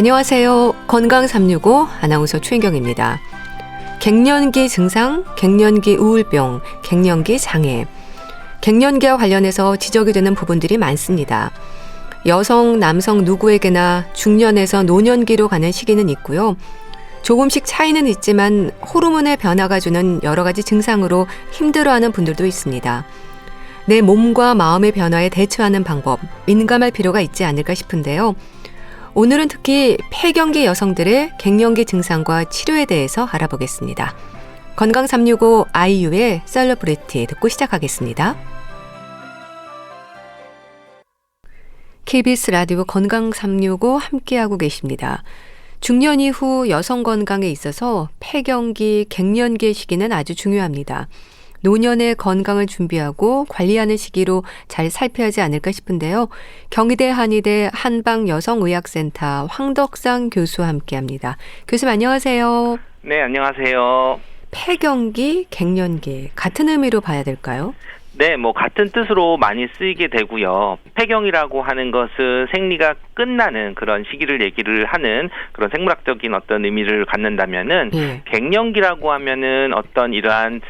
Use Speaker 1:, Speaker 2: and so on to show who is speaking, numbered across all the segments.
Speaker 1: 안녕하세요. 건강 365 아나운서 최인경입니다. 갱년기 증상, 갱년기 우울병, 갱년기 장애. 갱년기와 관련해서 지적이 되는 부분들이 많습니다. 여성, 남성 누구에게나 중년에서 노년기로 가는 시기는 있고요. 조금씩 차이는 있지만 호르몬의 변화가 주는 여러 가지 증상으로 힘들어하는 분들도 있습니다. 내 몸과 마음의 변화에 대처하는 방법, 민감할 필요가 있지 않을까 싶은데요. 오늘은 특히 폐경기 여성들의 갱년기 증상과 치료에 대해서 알아보겠습니다. 건강 365 아이유의 셀러브리티 듣고 시작하겠습니다. KBS 라디오 건강 365 함께하고 계십니다. 중년 이후 여성 건강에 있어서 폐경기, 갱년기의 시기는 아주 중요합니다. 노년의 건강을 준비하고 관리하는 시기로 잘 살펴야 하지 않을까 싶은데요. 경희대 한의대 한방여성의학센터 황덕상 교수와 함께합니다. 교수님 안녕하세요.
Speaker 2: 네, 안녕하세요.
Speaker 1: 폐경기, 갱년기 같은 의미로 봐야 될까요?
Speaker 2: 네, 같은 뜻으로 많이 쓰이게 되고요. 폐경이라고 하는 것은 생리가 끝나는 그런 시기를 얘기를 하는 그런 생물학적인 어떤 의미를 갖는다면은 갱년기라고 하면은 어떤 이러한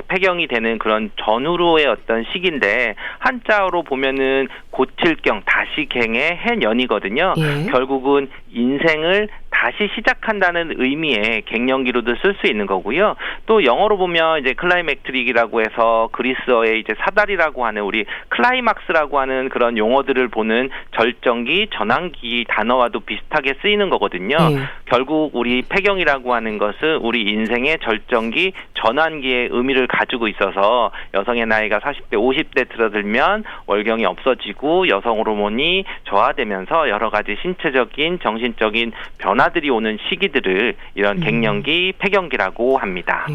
Speaker 2: 폐경이 되는 그런 전후로의 어떤 시기인데 한자어로 보면은 고칠경 다시 갱의 해년이거든요. 결국은 인생을 다시 시작한다는 의미의 갱년기로도 쓸 수 있는 거고요. 또 영어로 보면 이제 클라이맥트릭이라고 해서 그리스어의 이제 사다리라고 하는 우리 클라이막스라고 하는 그런 용어들을 보는 절정기, 전환기 단어와도 비슷하게 쓰이는 거거든요. 결국 우리 폐경이라고 하는 것은 우리 인생의 절정기, 전환기의 의미를 가지고 있어서 여성의 나이가 40대, 50대 들어들면 월경이 없어지고 여성 호르몬이 저하되면서 여러 가지 신체적인, 정신적인 변화들이 오는 시기들을 이런 갱년기, 폐경기라고 합니다.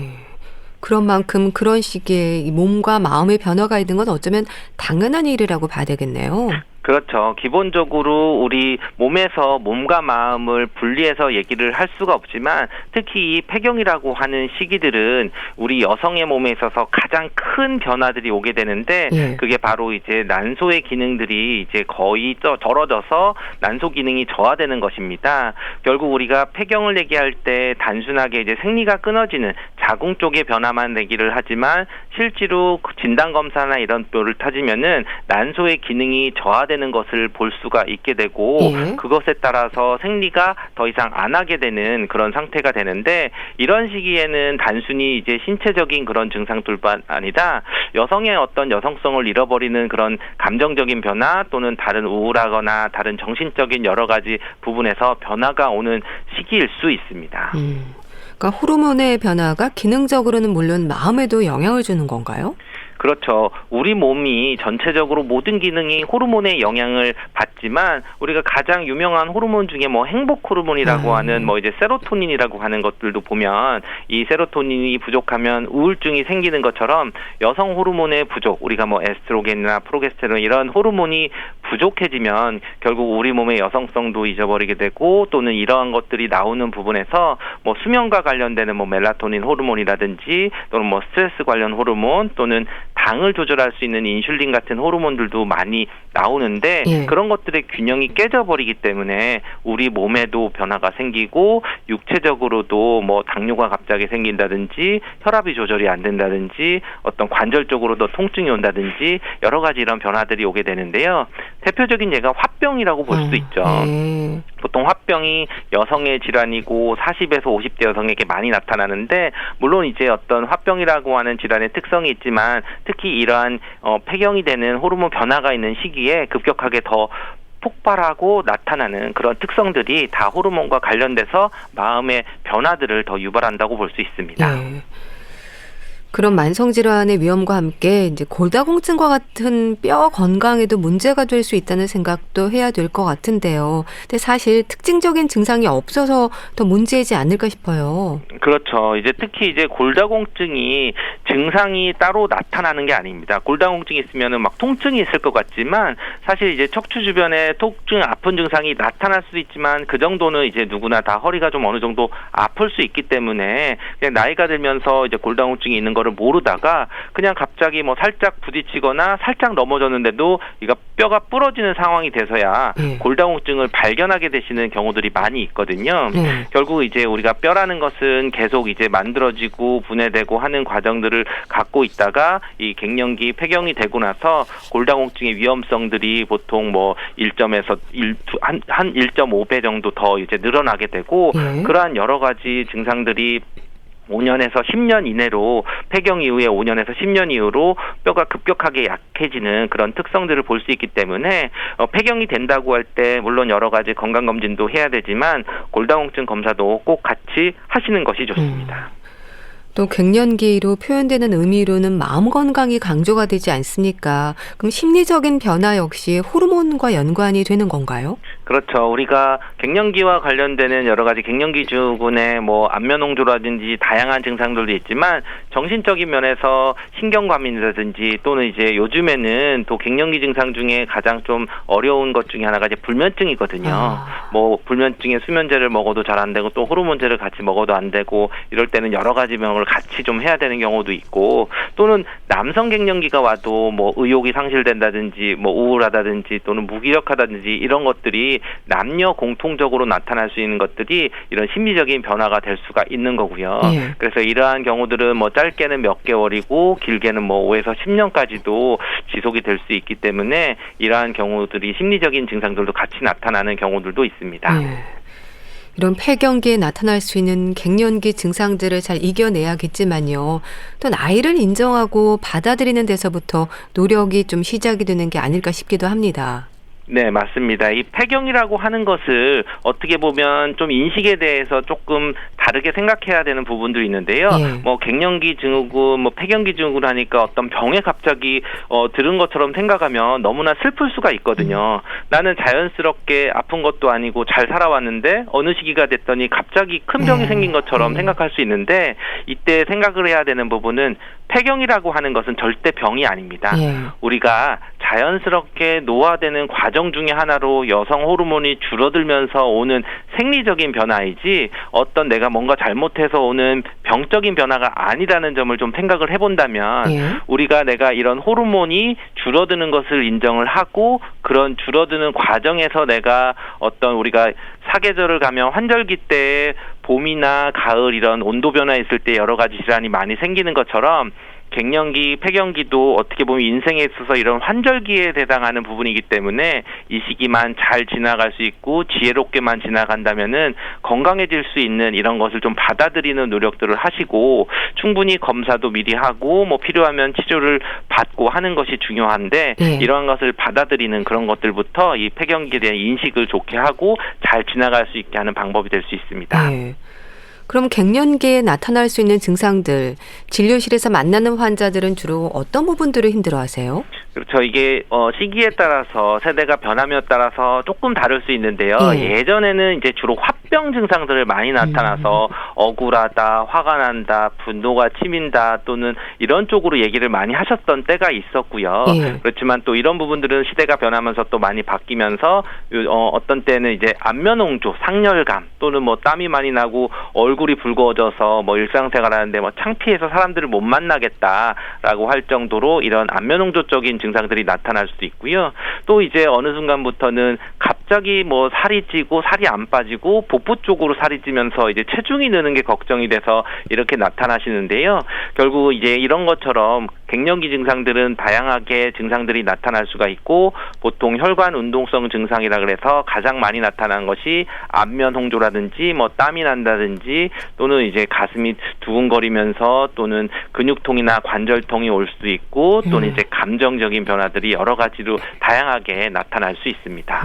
Speaker 1: 그런 만큼 그런 시기에 몸과 마음의 변화가 있는 건 어쩌면 당연한 일이라고 봐야 되겠네요.
Speaker 2: 그렇죠. 기본적으로 우리 몸에서 몸과 마음을 분리해서 얘기를 할 수가 없지만 특히 이 폐경이라고 하는 시기들은 우리 여성의 몸에 있어서 가장 큰 변화들이 오게 되는데 그게 바로 이제 난소의 기능들이 이제 거의 떨어져서 난소 기능이 저하되는 것입니다. 결국 우리가 폐경을 얘기할 때 단순하게 이제 생리가 끊어지는 자궁 쪽의 변화만 얘기를 하지만 실제로 진단 검사나 이런 뼈를 타지면은 난소의 기능이 저하되는 것을 볼 수가 있게 되고 그것에 따라서 생리가 더 이상 안 하게 되는 그런 상태가 되는데 이런 시기에는 단순히 이제 신체적인 그런 증상들뿐 아니라 여성의 어떤 여성성을 잃어버리는 그런 감정적인 변화 또는 다른 우울하거나 다른 정신적인 여러 가지 부분에서 변화가 오는 시기일 수 있습니다.
Speaker 1: 그러니까 호르몬의 변화가 기능적으로는 물론 마음에도 영향을 주는 건가요?
Speaker 2: 그렇죠. 우리 몸이 전체적으로 모든 기능이 호르몬의 영향을 받지만 우리가 가장 유명한 호르몬 중에 행복 호르몬이라고 하는 이제 세로토닌이라고 하는 것들도 보면 이 세로토닌이 부족하면 우울증이 생기는 것처럼 여성 호르몬의 부족, 우리가 에스트로겐이나 프로게스테론 이런 호르몬이 부족해지면 결국 우리 몸의 여성성도 잊어버리게 되고 또는 이러한 것들이 나오는 부분에서 수면과 관련되는 멜라토닌 호르몬이라든지 또는 스트레스 관련 호르몬 또는 당을 조절할 수 있는 인슐린 같은 호르몬들도 많이 나오는데 그런 것들의 균형이 깨져버리기 때문에 우리 몸에도 변화가 생기고 육체적으로도 당뇨가 갑자기 생긴다든지 혈압이 조절이 안 된다든지 어떤 관절 쪽으로도 통증이 온다든지 여러 가지 이런 변화들이 오게 되는데요. 대표적인 예가 화병이라고 볼 수 있죠. 보통 화병이 여성의 질환이고 40에서 50대 여성에게 많이 나타나는데 물론 이제 어떤 화병이라고 하는 질환의 특성이 있지만 특히 이러한 폐경이 되는 호르몬 변화가 있는 시기에 급격하게 더 폭발하고 나타나는 그런 특성들이 다 호르몬과 관련돼서 마음의 변화들을 더 유발한다고 볼 수 있습니다.
Speaker 1: 그런 만성질환의 위험과 함께 이제 골다공증과 같은 뼈 건강에도 문제가 될 수 있다는 생각도 해야 될 것 같은데요. 근데 사실 특징적인 증상이 없어서 더 문제이지 않을까 싶어요.
Speaker 2: 그렇죠. 이제 특히 이제 골다공증이 증상이 따로 나타나는 게 아닙니다. 골다공증이 있으면은 통증이 있을 것 같지만 사실 이제 척추 주변에 통증, 아픈 증상이 나타날 수도 있지만 그 정도는 이제 누구나 다 허리가 좀 어느 정도 아플 수 있기 때문에 그냥 나이가 들면서 이제 골다공증이 있는 걸 거를 모르다가 그냥 갑자기 뭐 살짝 부딪히거나 살짝 넘어졌는데도 이가 뼈가 부러지는 상황이 돼서야 골다공증을 발견하게 되시는 경우들이 많이 있거든요. 결국 이제 우리가 뼈라는 것은 계속 이제 만들어지고 분해되고 하는 과정들을 갖고 있다가 이 갱년기 폐경이 되고 나서 골다공증의 위험성들이 보통 뭐 1점에서 한 1.5배 정도 더 이제 늘어나게 되고 그러한 여러 가지 증상들이 5년에서 10년 이내로 폐경 이후에 5년에서 10년 이후로 뼈가 급격하게 약해지는 그런 특성들을 볼 수 있기 때문에 폐경이 된다고 할 때 물론 여러 가지 건강검진도 해야 되지만 골다공증 검사도 꼭 같이 하시는 것이 좋습니다.
Speaker 1: 또 갱년기로 표현되는 의미로는 마음 건강이 강조가 되지 않습니까? 그럼 심리적인 변화 역시 호르몬과 연관이 되는 건가요?
Speaker 2: 그렇죠. 우리가 갱년기와 관련되는 여러 가지 갱년기 증후군의 뭐 안면홍조라든지 다양한 증상들도 있지만 정신적인 면에서 신경과민이라든지 또는 이제 요즘에는 또 갱년기 증상 중에 가장 좀 어려운 것 중에 하나가 이제 불면증이거든요. 뭐 불면증에 수면제를 먹어도 잘 안 되고 또 호르몬제를 같이 먹어도 안 되고 이럴 때는 여러 가지 병을 같이 좀 해야 되는 경우도 있고 또는 남성 갱년기가 와도 뭐 의욕이 상실된다든지 뭐 우울하다든지 또는 무기력하다든지 이런 것들이 남녀 공통적으로 나타날 수 있는 것들이 이런 심리적인 변화가 될 수가 있는 거고요. 그래서 이러한 경우들은 뭐 짧게는 몇 개월이고 길게는 뭐 5에서 10년까지도 지속이 될 수 있기 때문에 이러한 경우들이 심리적인 증상들도 같이 나타나는 경우들도 있습니다.
Speaker 1: 이런 폐경기에 나타날 수 있는 갱년기 증상들을 잘 이겨내야겠지만요. 또 나이를 인정하고 받아들이는 데서부터 노력이 좀 시작이 되는 게 아닐까 싶기도 합니다.
Speaker 2: 네, 맞습니다. 이 폐경이라고 하는 것을 어떻게 보면 좀 인식에 대해서 조금 다르게 생각해야 되는 부분도 있는데요. 뭐 갱년기 증후군, 뭐 폐경기 증후군 하니까 어떤 병에 갑자기 들은 것처럼 생각하면 너무나 슬플 수가 있거든요. 나는 자연스럽게 아픈 것도 아니고 잘 살아왔는데 어느 시기가 됐더니 갑자기 큰 병이 생긴 것처럼 생각할 수 있는데 이때 생각을 해야 되는 부분은 폐경이라고 하는 것은 절대 병이 아닙니다. 우리가 자연스럽게 노화되는 과정 중에 하나로 여성 호르몬이 줄어들면서 오는 생리적인 변화이지 어떤 내가 뭔가 잘못해서 오는 병적인 변화가 아니라는 점을 좀 생각을 해본다면 우리가 내가 이런 호르몬이 줄어드는 것을 인정을 하고 그런 줄어드는 과정에서 내가 어떤 우리가 사계절을 가면 환절기 때 봄이나 가을 이런 온도 변화 있을 때 여러 가지 질환이 많이 생기는 것처럼 갱년기, 폐경기도 어떻게 보면 인생에 있어서 이런 환절기에 해당하는 부분이기 때문에 이 시기만 잘 지나갈 수 있고 지혜롭게만 지나간다면은 건강해질 수 있는 이런 것을 좀 받아들이는 노력들을 하시고 충분히 검사도 미리 하고 뭐 필요하면 치료를 받고 하는 것이 중요한데 이러한 것을 받아들이는 그런 것들부터 이 폐경기에 대한 인식을 좋게 하고 잘 지나갈 수 있게 하는 방법이 될 수 있습니다.
Speaker 1: 그럼 갱년기에 나타날 수 있는 증상들, 진료실에서 만나는 환자들은 주로 어떤 부분들을 힘들어하세요?
Speaker 2: 그렇죠. 이게 시기에 따라서 세대가 변함에 따라서 조금 다를 수 있는데요. 예전에는 이제 주로 화병 증상들을 많이 나타나서 억울하다, 화가 난다, 분노가 치민다 또는 이런 쪽으로 얘기를 많이 하셨던 때가 있었고요. 그렇지만 또 이런 부분들은 시대가 변하면서 또 많이 바뀌면서 어떤 때는 이제 안면홍조, 상열감 또는 뭐 땀이 많이 나고 얼굴이 붉어져서 뭐 일상생활하는데 뭐 창피해서 사람들을 못 만나겠다라고 할 정도로 이런 안면홍조적인 증상들이 나타날 수도 있고요. 또 이제 어느 순간부터는 갑자기 뭐 살이 찌고 살이 안 빠지고 복부 쪽으로 살이 찌면서 이제 체중이 느는 게 걱정이 돼서 이렇게 나타나시는데요. 결국 이제 이런 것처럼 갱년기 증상들은 다양하게 증상들이 나타날 수가 있고 보통 혈관 운동성 증상이라 그래서 가장 많이 나타나는 것이 안면 홍조라든지 뭐 땀이 난다든지 또는 이제 가슴이 두근거리면서 또는 근육통이나 관절통이 올 수도 있고 또는 이제 감정적인 변화들이 여러 가지로 다양하게 나타날 수 있습니다.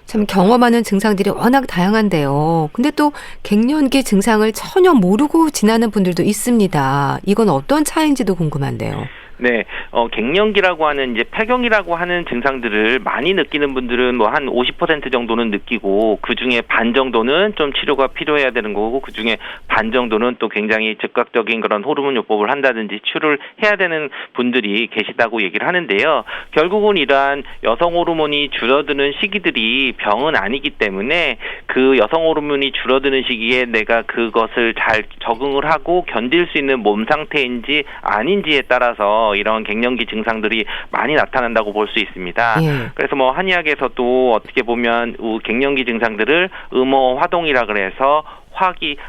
Speaker 1: 참 경험하는 증상들이 워낙 다양한데요. 근데 또 갱년기 증상을 전혀 모르고 지나는 분들도 있습니다. 이건 어떤 차이인지도 궁금한데요.
Speaker 2: 네, 갱년기라고 하는 이제 폐경이라고 하는 증상들을 많이 느끼는 분들은 뭐 한 50% 정도는 느끼고 그 중에 반 정도는 좀 치료가 필요해야 되는 거고 그 중에 반 정도는 또 굉장히 즉각적인 그런 호르몬 요법을 한다든지 치료를 해야 되는 분들이 계시다고 얘기를 하는데요. 결국은 이러한 여성 호르몬이 줄어드는 시기들이 병은 아니기 때문에 그 여성 호르몬이 줄어드는 시기에 내가 그것을 잘 적응을 하고 견딜 수 있는 몸 상태인지 아닌지에 따라서 이런 갱년기 증상들이 많이 나타난다고 볼 수 있습니다.
Speaker 1: 예.
Speaker 2: 그래서 뭐 한의학에서도 어떻게 보면 갱년기 증상들을 음허화동이라 그래서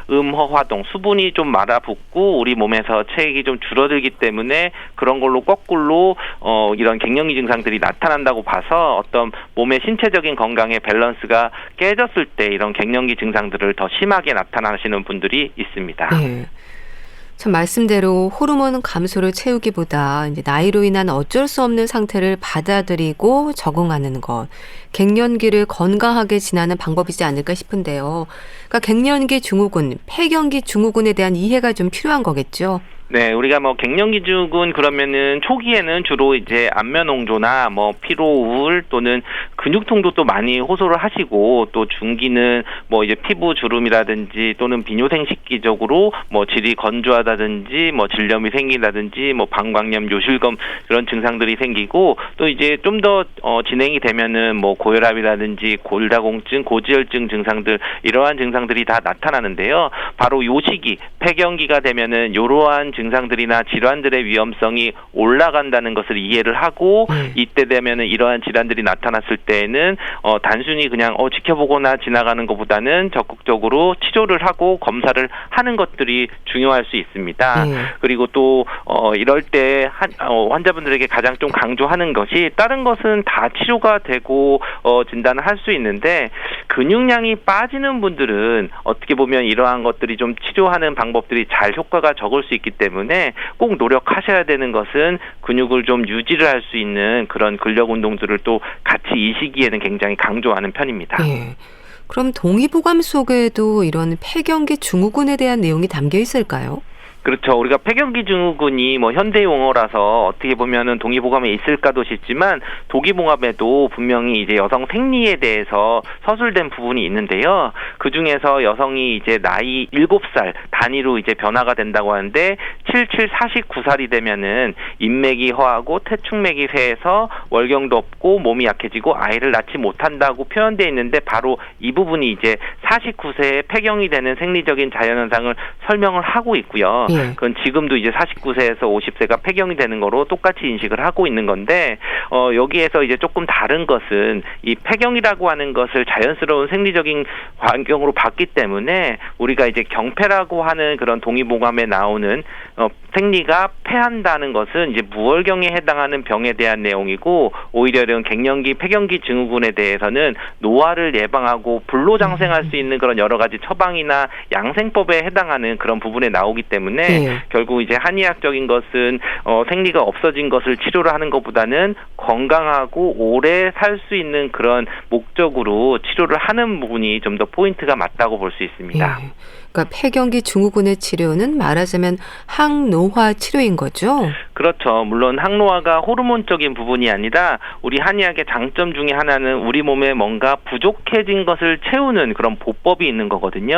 Speaker 2: 음허화동, 수분이 좀 말아붙고 우리 몸에서 체액이 좀 줄어들기 때문에 그런 걸로 거꾸로 이런 갱년기 증상들이 나타난다고 봐서 어떤 몸의 신체적인 건강의 밸런스가 깨졌을 때 이런 갱년기 증상들을 더 심하게 나타나시는 분들이 있습니다.
Speaker 1: 예. 참 말씀대로 호르몬 감소를 채우기보다 이제 나이로 인한 어쩔 수 없는 상태를 받아들이고 적응하는 것, 갱년기를 건강하게 지나는 방법이지 않을까 싶은데요. 그러니까 갱년기 증후군, 폐경기 증후군에 대한 이해가 좀 필요한 거겠죠.
Speaker 2: 네, 우리가 뭐 갱년기 증후군 그러면은 초기에는 주로 이제 안면홍조나 뭐 피로 우울 또는 근육통도 또 많이 호소를 하시고 또 중기는 뭐 이제 피부 주름이라든지 또는 비뇨생식기적으로 뭐 질이 건조하다든지 뭐 질염이 생긴다든지 뭐 방광염, 요실금 그런 증상들이 생기고 또 이제 좀 더 진행이 되면은 뭐 고혈압이라든지 골다공증, 고지혈증 증상들 이러한 증상들이 다 나타나는데요. 바로 요 시기 폐경기가 되면은 이러한 증상들이나 질환들의 위험성이 올라간다는 것을 이해를 하고 이때 되면은 이러한 질환들이 나타났을 때에는 단순히 그냥 지켜보거나 지나가는 것보다는 적극적으로 치료를 하고 검사를 하는 것들이 중요할 수 있습니다. 그리고 또 이럴 때 환자분들에게 가장 좀 강조하는 것이 다른 것은 다 치료가 되고 진단을 할 수 있는데 근육량이 빠지는 분들은 어떻게 보면 이러한 것들이 좀 치료하는 방법들이 잘 효과가 적을 수 있기 때문에 꼭 노력하셔야 되는 것은 근육을 좀 유지를 할 수 있는 그런 근력 운동들을 또 같이 이 시기에는 굉장히 강조하는 편입니다.
Speaker 1: 예. 그럼 동의보감 속에도 이런 폐경기 증후군에 대한 내용이 담겨 있을까요?
Speaker 2: 그렇죠. 우리가 폐경기 증후군이 뭐 현대 용어라서 어떻게 보면은 동의보감에 있을까도 싶지만 동의보감에도 분명히 이제 여성 생리에 대해서 서술된 부분이 있는데요. 그 중에서 여성이 이제 나이 7살 단위로 이제 변화가 된다고 하는데 49살이 되면은 인맥이 허하고 태축맥이 쇠해서 월경도 없고 몸이 약해지고 아이를 낳지 못한다고 표현되어 있는데 바로 이 부분이 이제 49세에 폐경이 되는 생리적인 자연현상을 설명을 하고 있고요. 그건 지금도 이제 49세에서 50세가 폐경이 되는 거로 똑같이 인식을 하고 있는 건데 여기에서 이제 조금 다른 것은 이 폐경이라고 하는 것을 자연스러운 생리적인 환경으로 봤기 때문에 우리가 이제 경폐라고 하는 그런 동의보감에 나오는 생리가 폐한다는 것은 이제 무월경에 해당하는 병에 대한 내용이고 오히려 이런 갱년기 폐경기 증후군에 대해서는 노화를 예방하고 불로장생할 수 있는 그런 여러 가지 처방이나 양생법에 해당하는 그런 부분에 나오기 때문에 결국 이제 한의학적인 것은 생리가 없어진 것을 치료를 하는 것보다는 건강하고 오래 살 수 있는 그런 목적으로 치료를 하는 부분이 좀 더 포인트가 맞다고 볼 수 있습니다.
Speaker 1: 그러니까 폐경기 증후군의 치료는 말하자면 항노화 치료인 거죠?
Speaker 2: 그렇죠. 물론 항노화가 호르몬적인 부분이 아니라 우리 한의학의 장점 중에 하나는 우리 몸에 뭔가 부족해진 것을 채우는 그런 보법이 있는 거거든요.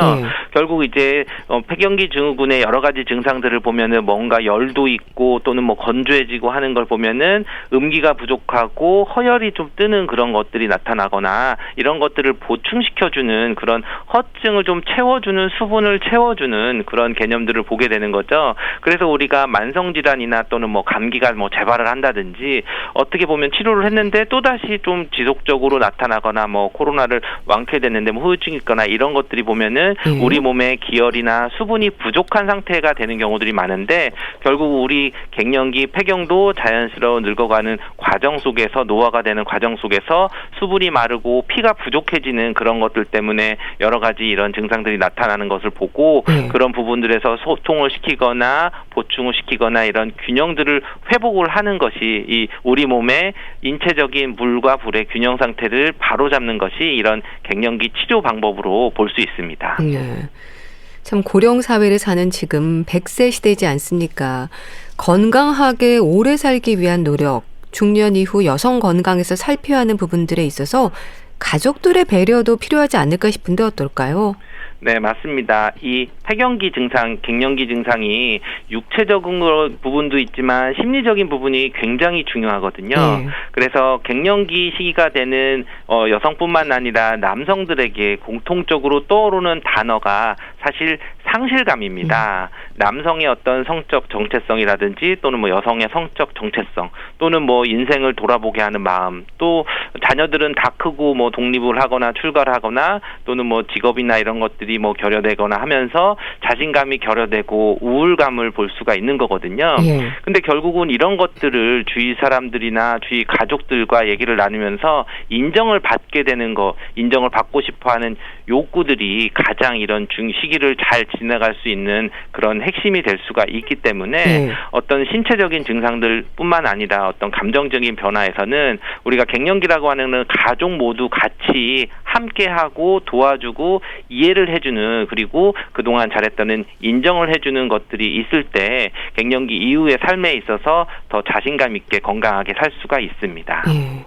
Speaker 2: 결국 이제 폐경기 증후군의 여러 가지 증상들을 보면은 뭔가 열도 있고 또는 뭐 건조해지고 하는 걸 보면은 음기가 부족하고 허열이 좀 뜨는 그런 것들이 나타나거나 이런 것들을 보충시켜주는 그런 허증을 좀 채워주는 수분을 채워주는 그런 개념들을 보게 되는 거죠. 그래서 우리가 만성질환이나 또는 뭐 감기가 뭐 재발을 한다든지 어떻게 보면 치료를 했는데 또다시 좀 지속적으로 나타나거나 뭐 코로나를 완쾌됐는데 뭐 후유증이 있거나 이런 것들이 보면은 우리 몸에 기혈이나 수분이 부족한 상태가 되는 경우들이 많은데 결국 우리 갱년기 폐경도 자연스러운 늙어가는 과정 속에서 노화가 되는 과정 속에서 수분이 마르고 피가 부족해지는 그런 것들 때문에 여러 가지 이런 증상들이 나타나는 것을 보고 그런 부분들에서 소통을 시키거나 보충을 시키거나 이런 균형들을 회복을 하는 것이 이 우리 몸의 인체적인 물과 불의 균형 상태를 바로잡는 것이 이런 갱년기 치료 방법으로 볼 수 있습니다.
Speaker 1: 참 고령 사회를 사는 지금 100세 시대이지 않습니까? 건강하게 오래 살기 위한 노력, 중년 이후 여성 건강에서 살펴야 하는 부분들에 있어서 가족들의 배려도 필요하지 않을까 싶은데 어떨까요?
Speaker 2: 네, 맞습니다. 이 폐경기 증상, 갱년기 증상이 육체적인 부분도 있지만 심리적인 부분이 굉장히 중요하거든요.
Speaker 1: 네.
Speaker 2: 그래서 갱년기 시기가 되는 여성뿐만 아니라 남성들에게 공통적으로 떠오르는 단어가 사실 상실감입니다. 남성의 어떤 성적 정체성이라든지 또는 뭐 여성의 성적 정체성 또는 뭐 인생을 돌아보게 하는 마음, 또 자녀들은 다 크고 뭐 독립을 하거나 출가를 하거나 또는 뭐 직업이나 이런 것들이 뭐 결여되거나 하면서 자신감이 결여되고 우울감을 볼 수가 있는 거거든요.
Speaker 1: 예.
Speaker 2: 근데 결국은 이런 것들을 주위 사람들이나 주위 가족들과 얘기를 나누면서 인정을 받게 되는 거, 인정을 받고 싶어하는 욕구들이 가장 이런 시기를 잘 지나갈 수 있는 그런 핵심이 될 수가 있기 때문에 어떤 신체적인 증상들뿐만 아니라 어떤 감정적인 변화에서는 우리가 갱년기라고 하는 가족 모두 같이 함께하고 도와주고 이해를 해주는, 그리고 그동안 잘했다는 인정을 해주는 것들이 있을 때 갱년기 이후의 삶에 있어서 더 자신감 있게 건강하게 살 수가 있습니다.
Speaker 1: 예.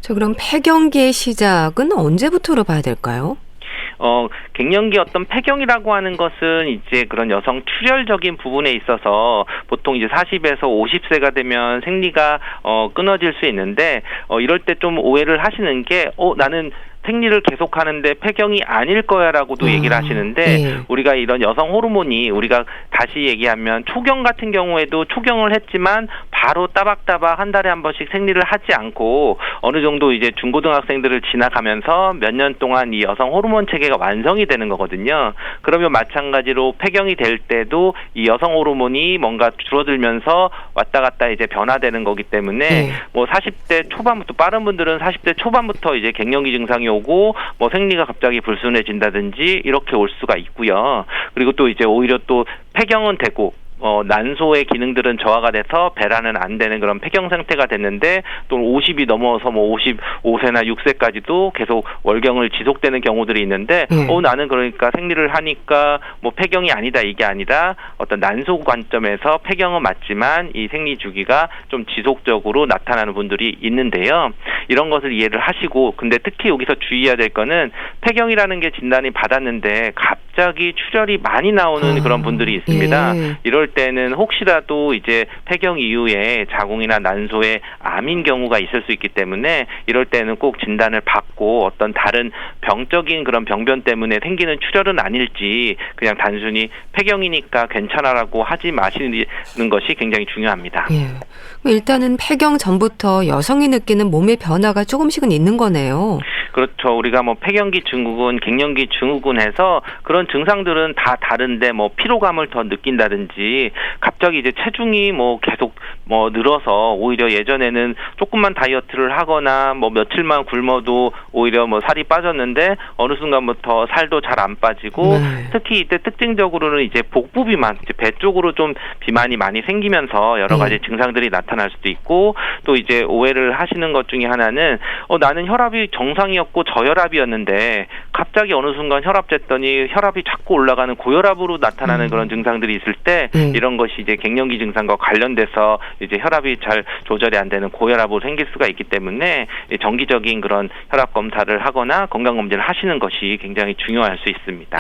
Speaker 1: 자, 그럼 폐경기의 시작은 언제부터로 봐야 될까요?
Speaker 2: 갱년기 어떤 폐경이라고 하는 것은 이제 그런 여성 출혈적인 부분에 있어서 보통 이제 40에서 50세가 되면 생리가 끊어질 수 있는데 이럴 때 좀 오해를 하시는 게 나는 생리를 계속하는데 폐경이 아닐 거야라고도 얘기를 하시는데 우리가 이런 여성 호르몬이 우리가 다시 얘기하면 초경 같은 경우에도 초경을 했지만 바로 따박따박 한 달에 한 번씩 생리를 하지 않고 어느 정도 이제 중고등학생들을 지나가면서 몇 년 동안 이 여성 호르몬 체계가 완성이 되는 거거든요. 그러면 마찬가지로 폐경이 될 때도 이 여성 호르몬이 뭔가 줄어들면서 왔다 갔다 이제 변화되는 거기 때문에 뭐 40대 초반부터, 빠른 분들은 40대 초반부터 이제 갱년기 증상이 오고 뭐 생리가 갑자기 불순해진다든지 이렇게 올 수가 있고요. 그리고 또 이제 오히려 또 폐경은 되고 난소의 기능들은 저하가 돼서 배란은 안 되는 그런 폐경 상태가 됐는데 또 50이 넘어서 뭐 55세나 6세까지도 계속 월경을 지속되는 경우들이 있는데 나는 그러니까 생리를 하니까 뭐 폐경이 아니다, 이게 아니라 어떤 난소 관점에서 폐경은 맞지만 이 생리 주기가 좀 지속적으로 나타나는 분들이 있는데요. 이런 것을 이해를 하시고, 근데 특히 여기서 주의해야 될 거는 폐경이라는 게 진단이 받았는데 갑자기 출혈이 많이 나오는 그런 분들이 있습니다. 이럴 때는 혹시라도 이제 폐경 이후에 자궁이나 난소에 암인 경우가 있을 수 있기 때문에 이럴 때는 꼭 진단을 받고 어떤 다른 병적인 그런 병변 때문에 생기는 출혈은 아닐지 그냥 단순히 폐경이니까 괜찮아라고 하지 마시는 것이 굉장히 중요합니다.
Speaker 1: 일단은 폐경 전부터 여성이 느끼는 몸의 변화가 조금씩은 있는 거네요.
Speaker 2: 그렇죠. 우리가 뭐 폐경기 증후군, 갱년기 증후군 해서 그런 증상들은 다 다른데 뭐 피로감을 더 느낀다든지 갑자기 이제 체중이 뭐 계속 뭐 늘어서 오히려 예전에는 조금만 다이어트를 하거나 뭐 며칠만 굶어도 오히려 뭐 살이 빠졌는데 어느 순간부터 살도 잘 안 빠지고 특히 이때 특징적으로는 이제 복부 비만, 이제 배 쪽으로 좀 비만이 많이 생기면서 여러 가지 증상들이 나타날 수도 있고, 또 이제 오해를 하시는 것 중에 하나는 나는 혈압이 정상이었고 저혈압이었는데 갑자기 어느 순간 혈압 쟀더니 혈압이 자꾸 올라가는 고혈압으로 나타나는 그런 증상들이 있을 때 이런 것이 이제 갱년기 증상과 관련돼서 이제 혈압이 잘 조절이 안 되는 고혈압으로 생길 수가 있기 때문에 정기적인 그런 혈압 검사를 하거나 건강 검진을 하시는 것이 굉장히 중요할 수 있습니다.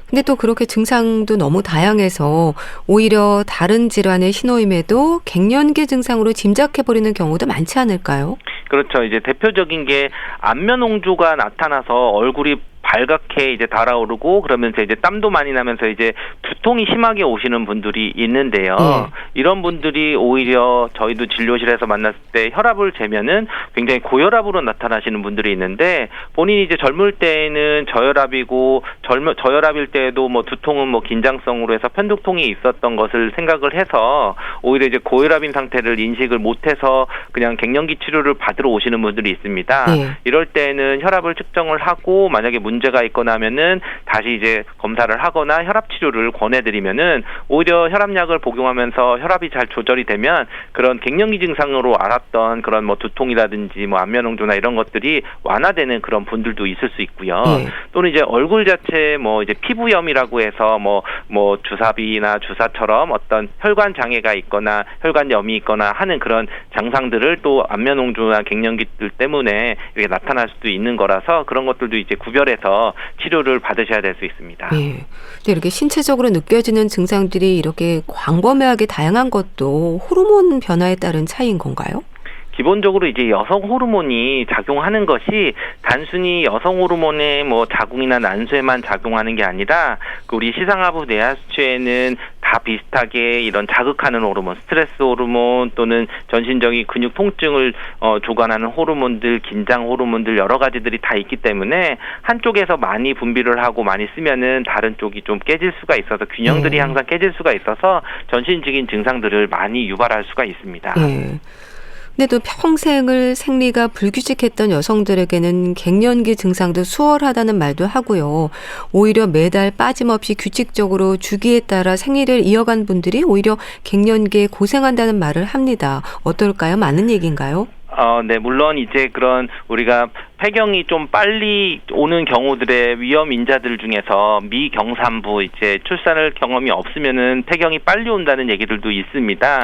Speaker 1: 근데 또 그렇게 증상도 너무 다양해서 오히려 다른 질환의 신호임에도 갱년기 증상으로 짐작해버리는 경우도 많지 않을까요?
Speaker 2: 그렇죠. 이제 대표적인 게 안면 홍조가 나타나서 얼굴이 발갛게 이제 달아오르고 그러면서 이제 땀도 많이 나면서 이제 두통이 심하게 오시는 분들이 있는데요. 이런 분들이 오히려 저희도 진료실에서 만났을 때 혈압을 재면은 굉장히 고혈압으로 나타나시는 분들이 있는데 본인이 이제 젊을 때에는 저혈압이고 저혈압일 때에도 뭐 두통은 뭐 긴장성으로 해서 편두통이 있었던 것을 생각을 해서 오히려 이제 고혈압인 상태를 인식을 못해서 그냥 갱년기 치료를 받으러 오시는 분들이 있습니다. 이럴 때는 혈압을 측정을 하고 만약에 문제가 있거나 하면은 다시 이제 검사를 하거나 혈압 치료를 권해드리면은 오히려 혈압약을 복용하면서 혈압이 잘 조절이 되면 그런 갱년기 증상으로 알았던 그런 뭐 두통이라든지 뭐 안면홍조나 이런 것들이 완화되는 그런 분들도 있을 수 있고요. 또는 이제 얼굴 자체 뭐 이제 피부염이라고 해서 뭐 주사비나 주사처럼 어떤 혈관 장애가 있거나 혈관염이 있거나 하는 그런 장상들을 또 안면홍조나 갱년기들 때문에 이게 나타날 수도 있는 거라서 그런 것들도 이제 구별해서 치료를 받으셔야 될 수 있습니다.
Speaker 1: 예. 근데 이렇게 신체적으로 느껴지는 증상들이 이렇게 광범위하게 다양한 것도 호르몬 변화에 따른 차이인 건가요?
Speaker 2: 기본적으로 이제 여성 호르몬이 작용하는 것이 단순히 여성 호르몬의 뭐 자궁이나 난소에만 작용하는 게 아니라 우리 시상하부 내하수체에는 다 비슷하게 이런 자극하는 호르몬, 스트레스 호르몬 또는 전신적인 근육 통증을 조관하는 호르몬들, 긴장 호르몬들 여러 가지들이 다 있기 때문에 한쪽에서 많이 분비를 하고 많이 쓰면은 다른 쪽이 좀 깨질 수가 있어서 균형들이 항상 깨질 수가 있어서 전신적인 증상들을 많이 유발할 수가 있습니다.
Speaker 1: 근데 또 평생을 생리가 불규칙했던 여성들에게는 갱년기 증상도 수월하다는 말도 하고요. 오히려 매달 빠짐없이 규칙적으로 주기에 따라 생리를 이어간 분들이 오히려 갱년기에 고생한다는 말을 합니다. 어떨까요? 맞는 얘기인가요?
Speaker 2: 네, 물론 이제 그런 우리가 폐경이 좀 빨리 오는 경우들의 위험 인자들 중에서 미경산부 이제 출산을 경험이 없으면은 폐경이 빨리 온다는 얘기들도 있습니다.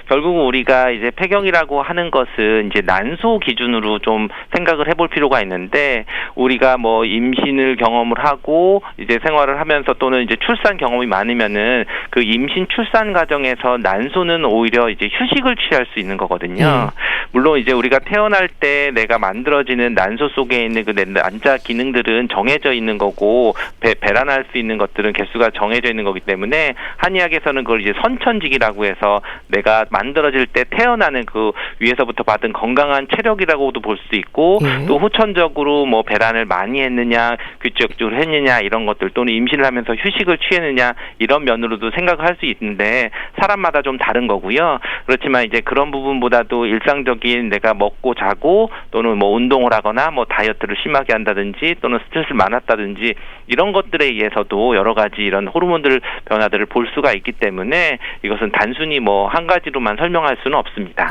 Speaker 2: 결국 우리가 이제 폐경이라고 하는 것은 이제 난소 기준으로 좀 생각을 해볼 필요가 있는데 우리가 뭐 임신을 경험을 하고 이제 생활을 하면서 또는 이제 출산 경험이 많으면은 그 임신 출산 과정에서 난소는 오히려 이제 휴식을 취할 수 있는 거거든요. 물론 이제 우리가 태어날 때 내가 만들어지는 난소 속에 있는 그 난자 기능들은 정해져 있는 거고 배란할 수 있는 것들은 개수가 정해져 있는 거기 때문에 한의학에서는 그걸 이제 선천직이라고 해서 내가 만들어질 때 태어나는 그 위에서부터 받은 건강한 체력이라고도 볼 수 있고 또 후천적으로 뭐 배란을 많이 했느냐 규칙적으로 했느냐 이런 것들 또는 임신을 하면서 휴식을 취했느냐 이런 면으로도 생각할 수 있는데 사람마다 좀 다른 거고요. 그렇지만 이제 그런 부분보다도 일상적인 내가 먹고 자고 또는 뭐 운동을 하거나 뭐 다이어트를 심하게 한다든지 또는 스트레스를 많았다든지 이런 것들에 의해서도 여러 가지 이런 호르몬들 변화들을 볼 수가 있기 때문에 이것은 단순히 뭐 한 가지로만 설명할 수는 없습니다.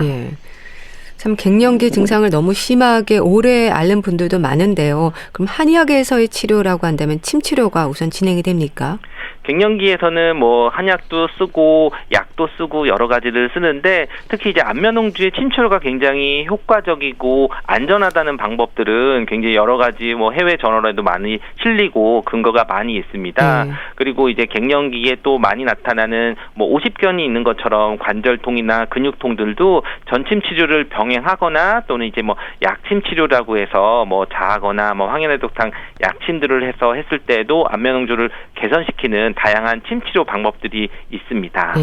Speaker 1: 참 갱년기 증상을 너무 심하게 오래 앓는 분들도 많은데요. 그럼 한의학에서의 치료라고 한다면 침치료가 우선 진행이 됩니까?
Speaker 2: 갱년기에서는 뭐 한약도 쓰고 약도 쓰고 여러 가지를 쓰는데 특히 이제 안면홍조의 침치료가 굉장히 효과적이고 안전하다는 방법들은 굉장히 여러 가지 뭐 해외 저널에도 많이 실리고 근거가 많이 있습니다. 그리고 이제 갱년기에 또 많이 나타나는 뭐 50견이 있는 것처럼 관절통이나 근육통들도 전침 치료를 병행하거나 또는 이제 뭐 약침 치료라고 해서 뭐 자하거나 뭐 황현해독탕 약침들을 해서 했을 때에도 안면홍조를 개선시키는 다양한 침치료 방법들이 있습니다.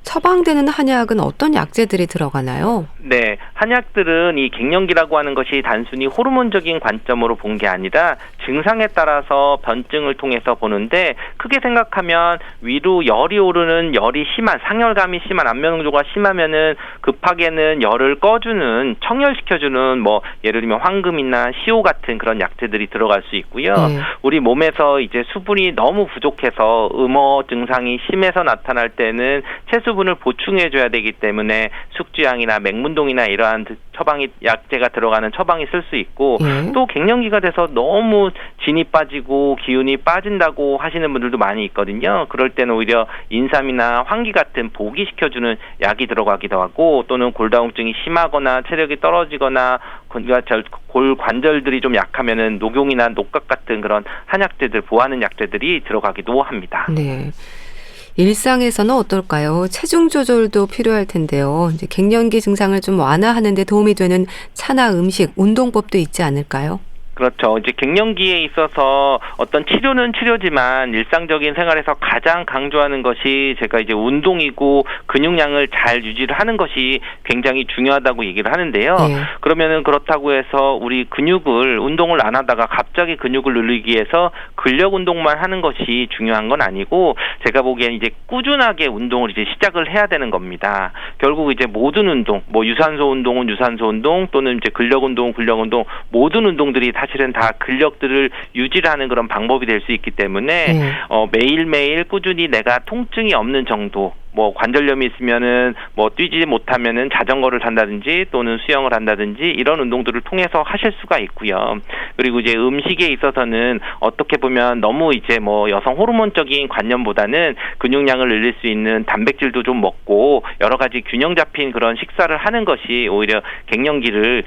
Speaker 1: 처방되는 한약은 어떤 약재들이 들어가나요?
Speaker 2: 네, 한약들은 이 갱년기라고 하는 것이 단순히 호르몬적인 관점으로 본 게 아니라 증상에 따라서 변증을 통해서 보는데 크게 생각하면 위로 열이 오르는 열이 심한 상열감이 심한 안면홍조가 심하면은 급하게는 열을 꺼주는 청열시켜주는 뭐 예를 들면 황금이나 시오 같은 그런 약재들이 들어갈 수 있고요. 우리 몸에서 이제 수분이 너무 부족해서 음어 증상이 심해서 나타날 때는 채수분을 보충해줘야 되기 때문에 숙주향이나 맹문동이나 이러한 처방이 약재가 들어가는 처방이 쓸 수 있고 또 갱년기가 돼서 너무 진이 빠지고 기운이 빠진다고 하시는 분들도 많이 있거든요. 그럴 때는 오히려 인삼이나 황기 같은 보기시켜주는 약이 들어가기도 하고 또는 골다공증이 심하거나 체력이 떨어지거나 골 관절들이 좀 약하면은 녹용이나 녹각 같은 그런 한약재들 보하는 약재들이 들어가기도 합니다.
Speaker 1: 일상에서는 어떨까요? 체중 조절도 필요할 텐데요. 이제 갱년기 증상을 좀 완화하는 데 도움이 되는 차나 음식, 운동법도 있지 않을까요?
Speaker 2: 그렇죠. 이제 갱년기에 있어서 어떤 치료는 치료지만 일상적인 생활에서 가장 강조하는 것이 제가 이제 운동이고 근육량을 잘 유지를 하는 것이 굉장히 중요하다고 얘기를 하는데요. 그러면은 그렇다고 해서 우리 근육을 운동을 안 하다가 갑자기 근육을 늘리기 위해서 근력 운동만 하는 것이 중요한 건 아니고 제가 보기엔 이제 꾸준하게 운동을 이제 시작을 해야 되는 겁니다. 결국 이제 모든 운동, 뭐 유산소 운동은 유산소 운동 또는 이제 근력 운동은 근력 운동 모든 운동들이 다 사실은 다 근력들을 유지하는 그런 방법이 될 수 있기 때문에 매일매일 꾸준히 내가 통증이 없는 정도, 뭐 관절염이 있으면은 뭐 뛰지 못하면은 자전거를 탄다든지 또는 수영을 한다든지 이런 운동들을 통해서 하실 수가 있고요. 그리고 이제 음식에 있어서는 어떻게 보면 너무 이제 뭐 여성 호르몬적인 관념보다는 근육량을 늘릴 수 있는 단백질도 좀 먹고 여러 가지 균형 잡힌 그런 식사를 하는 것이 오히려 갱년기를